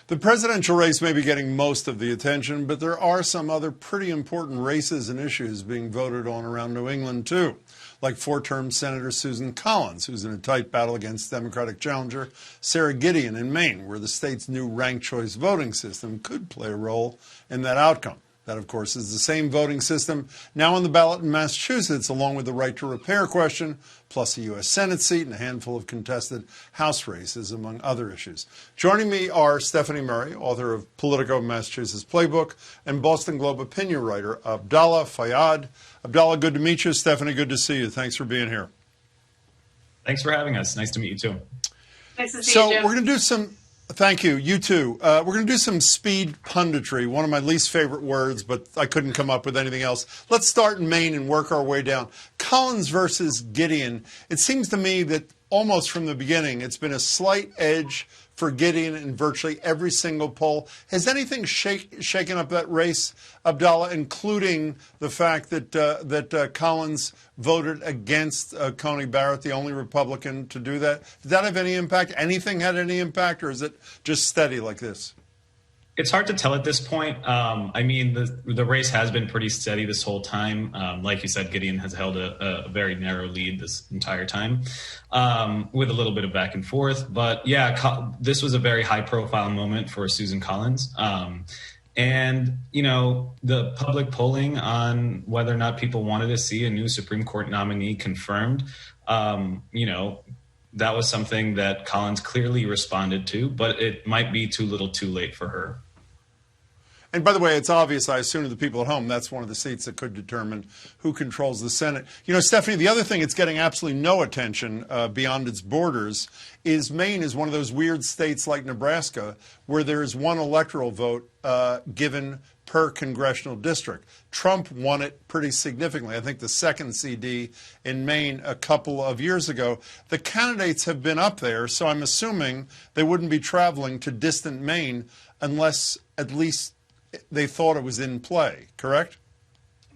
The presidential race may be getting most of the attention, but there are some other pretty important races and issues being voted on around New England, too, like four-term Senator Susan Collins, who's in a tight battle against Democratic challenger Sara Gideon in Maine, where the state's new ranked choice voting system could play a role in that outcome. That, of course, is the same voting system now on the ballot in Massachusetts, along with the right to repair question, plus a U.S. Senate seat and a handful of contested House races, among other issues. Joining me are Stephanie Murray, author of Politico Massachusetts Playbook, and Boston Globe opinion writer Abdallah Fayyad. Abdallah, good to meet you. Stephanie, good to see you. Thanks for being here. Thanks for having us. Nice to meet you, too. Nice to see you, Jim. We're going to do some... Thank you. You too. We're going to do some speed punditry, one of my least favorite words, but I couldn't come up with anything else. Let's start in Maine and work our way down. Collins versus Gideon. It seems to me that almost from the beginning, it's been a slight edge for Gideon in virtually every single poll. Has anything shaken up that race, Abdallah, including the fact that Collins voted against Coney Barrett, the only Republican to do that? Did that have any impact? Anything had any impact, or is it just steady like this? It's hard to tell at this point. I mean, the race has been pretty steady this whole time. Like you said, Gideon has held a very narrow lead this entire time, with a little bit of back and forth. But yeah, this was a very high-profile moment for Susan Collins. And, you know, the public polling on whether or not people wanted to see a new Supreme Court nominee confirmed, you know, that was something that Collins clearly responded to, but it might be too little too late for her. And by the way, it's obvious, I assume, to the people at home, that's one of the seats that could determine who controls the Senate. You know, Stephanie, the other thing it's getting absolutely no attention beyond its borders is Maine is one of those weird states like Nebraska where there is one electoral vote given per congressional district. Trump won it pretty significantly. I think the second CD in Maine a couple of years ago. The candidates have been up there, so I'm assuming they wouldn't be traveling to distant Maine unless at least they thought it was in play, correct?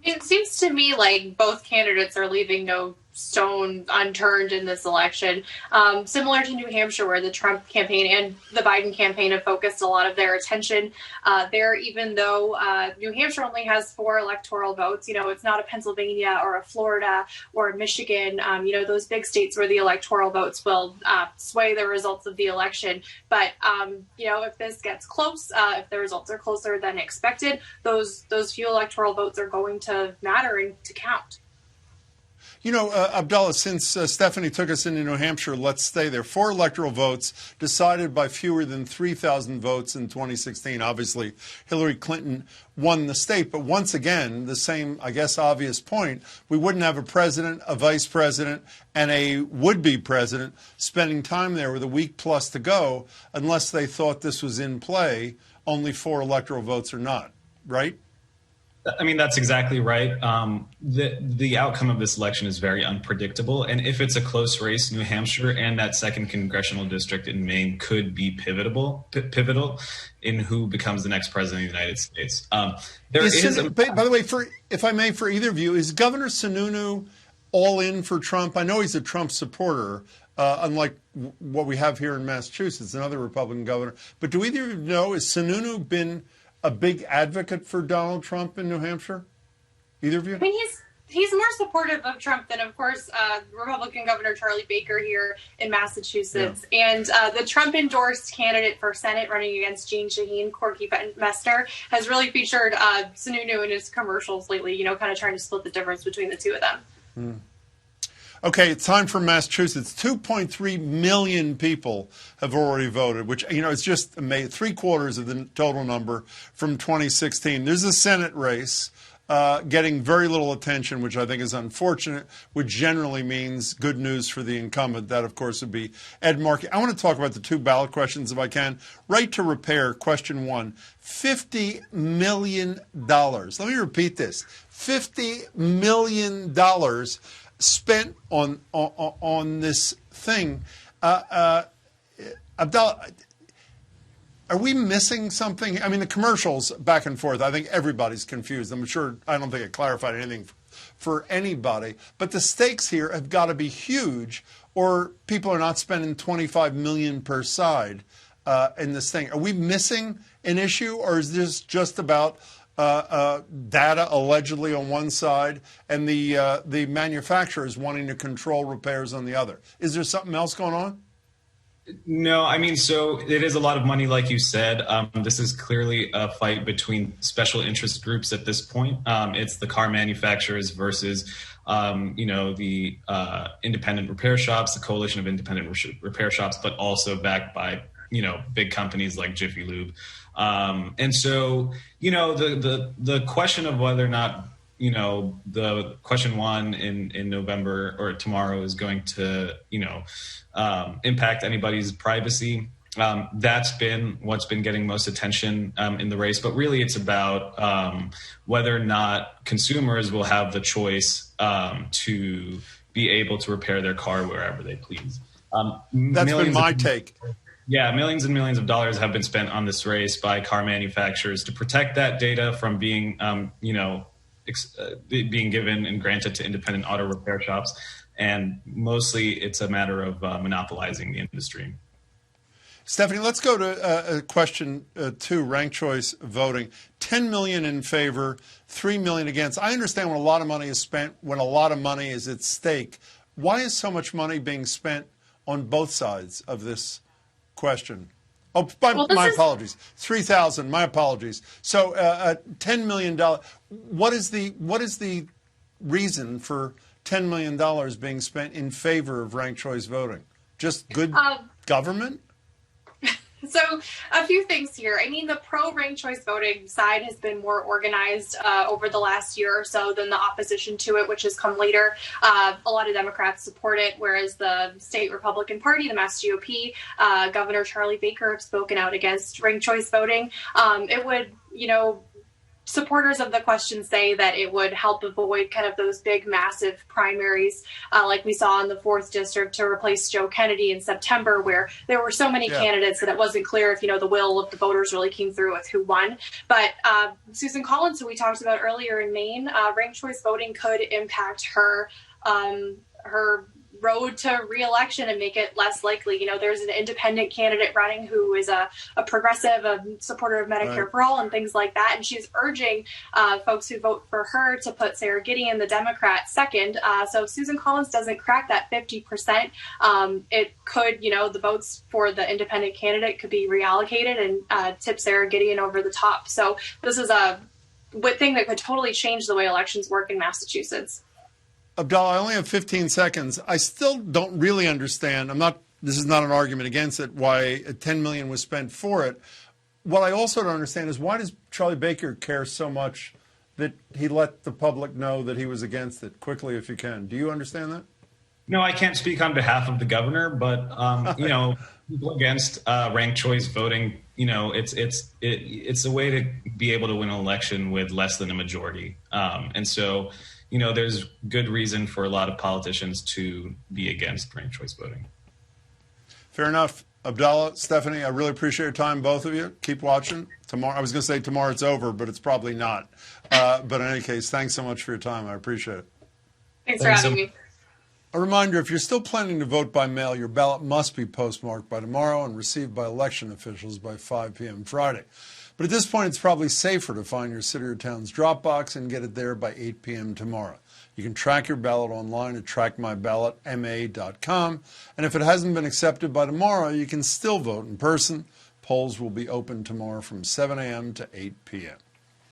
It seems to me like both candidates are leaving no stone unturned in this election. Similar to New Hampshire, where the Trump campaign and the Biden campaign have focused a lot of their attention there, even though New Hampshire only has 4 electoral votes. You know, it's not a Pennsylvania or a Florida or a Michigan, you know, those big states where the electoral votes will sway the results of the election. But, you know, if this gets close, if the results are closer than expected, those few electoral votes are going to matter and to count. You know, Abdallah, since Stephanie took us into New Hampshire, let's stay there. 4 electoral votes decided by fewer than 3,000 votes in 2016. Obviously, Hillary Clinton won the state. But once again, the same, I guess, obvious point, we wouldn't have a president, a vice president, and a would-be president spending time there with a week plus to go unless they thought this was in play. Only 4 electoral votes or not, right? I mean, that's exactly right. The outcome of this election is very unpredictable. And if it's a close race, New Hampshire and that second congressional district in Maine could be pivotal in who becomes the next president of the United States. By the way, if I may, for either of you, is Governor Sununu all in for Trump? I know he's a Trump supporter, unlike what we have here in Massachusetts, another Republican governor. But do either of you know, has Sununu been a big advocate for Donald Trump in New Hampshire? Either of you? I mean, he's more supportive of Trump than, of course, Republican Governor Charlie Baker here in Massachusetts. Yeah. And the Trump-endorsed candidate for Senate running against Jeanne Shaheen, Corky Mester, has really featured Sununu in his commercials lately, you know, kind of trying to split the difference between the two of them. Hmm. Okay, it's time for Massachusetts. 2.3 million people have already voted, which, you know, it's just amazing. 3/4 of the total number from 2016. There's a Senate race getting very little attention, which I think is unfortunate, which generally means good news for the incumbent. That, of course, would be Ed Markey. I want to talk about the 2 ballot questions, if I can. Right to repair, question 1, $50 million. Let me repeat this. $50 million spent on this thing. Abdallah, are we missing something? I mean, the commercials back and forth, I think everybody's confused. I'm sure, I don't think it clarified anything for anybody. But the stakes here have got to be huge, or people are not spending $25 million per side in this thing. Are we missing an issue, or is this just about data allegedly on one side and the manufacturers wanting to control repairs on the other? Is there something else going on? No, I mean, so it is a lot of money, like you said. This is clearly a fight between special interest groups at this point. It's the car manufacturers versus, the independent repair shops, the coalition of independent repair shops, but also backed by, big companies like Jiffy Lube. And so, the question of whether or not, the question one in November or tomorrow is going to, impact anybody's privacy. That's been what's been getting most attention in the race. But really, it's about whether or not consumers will have the choice to be able to repair their car wherever they please. That's been my take. Yeah, millions and millions of dollars have been spent on this race by car manufacturers to protect that data from being, being given and granted to independent auto repair shops. And mostly it's a matter of monopolizing the industry. Stephanie, let's go to question 2, ranked choice voting. 10 million in favor, 3 million against. I understand when a lot of money is spent, when a lot of money is at stake. Why is so much money being spent on both sides of this question? Oh, my apologies. 3,000. My apologies. So, $10 million. What is the reason for $10 million being spent in favor of ranked choice voting? Just good government? So a few things here. I mean, the pro-ranked choice voting side has been more organized over the last year or so than the opposition to it, which has come later. A lot of Democrats support it, whereas the state Republican Party, the Mass GOP, Governor Charlie Baker have spoken out against ranked choice voting. It would, supporters of the question say that it would help avoid kind of those big, massive primaries like we saw in the 4th District to replace Joe Kennedy in September, where there were so many candidates that it wasn't clear if, the will of the voters really came through with who won. But Susan Collins, who we talked about earlier in Maine, ranked choice voting could impact her road to re-election and make it less likely. There's an independent candidate running who is a progressive, a supporter of Medicare for all and things like that. And she's urging folks who vote for her to put Sara Gideon, the Democrat, second. So if Susan Collins doesn't crack that 50%, it could, the votes for the independent candidate could be reallocated and tip Sara Gideon over the top. So this is a thing that could totally change the way elections work in Massachusetts. Abdallah, I only have 15 seconds. I still don't really understand. This is not an argument against it, why 10 million was spent for it. What I also don't understand is, why does Charlie Baker care so much that he let the public know that he was against it quickly, if you can? Do you understand that? No, I can't speak on behalf of the governor, but, people against ranked choice voting, it's a way to be able to win an election with less than a majority. And so, there's good reason for a lot of politicians to be against ranked choice voting. Fair enough. Abdallah, Stephanie, I really appreciate your time, both of you. Keep watching. Tomorrow, I was going to say tomorrow it's over, but it's probably not. But in any case, thanks so much for your time. I appreciate it. Thanks for having me. A reminder, if you're still planning to vote by mail, your ballot must be postmarked by tomorrow and received by election officials by 5 p.m. Friday. But at this point, it's probably safer to find your city or town's drop box and get it there by 8 p.m. tomorrow. You can track your ballot online at trackmyballotma.com. And if it hasn't been accepted by tomorrow, you can still vote in person. Polls will be open tomorrow from 7 a.m. to 8 p.m.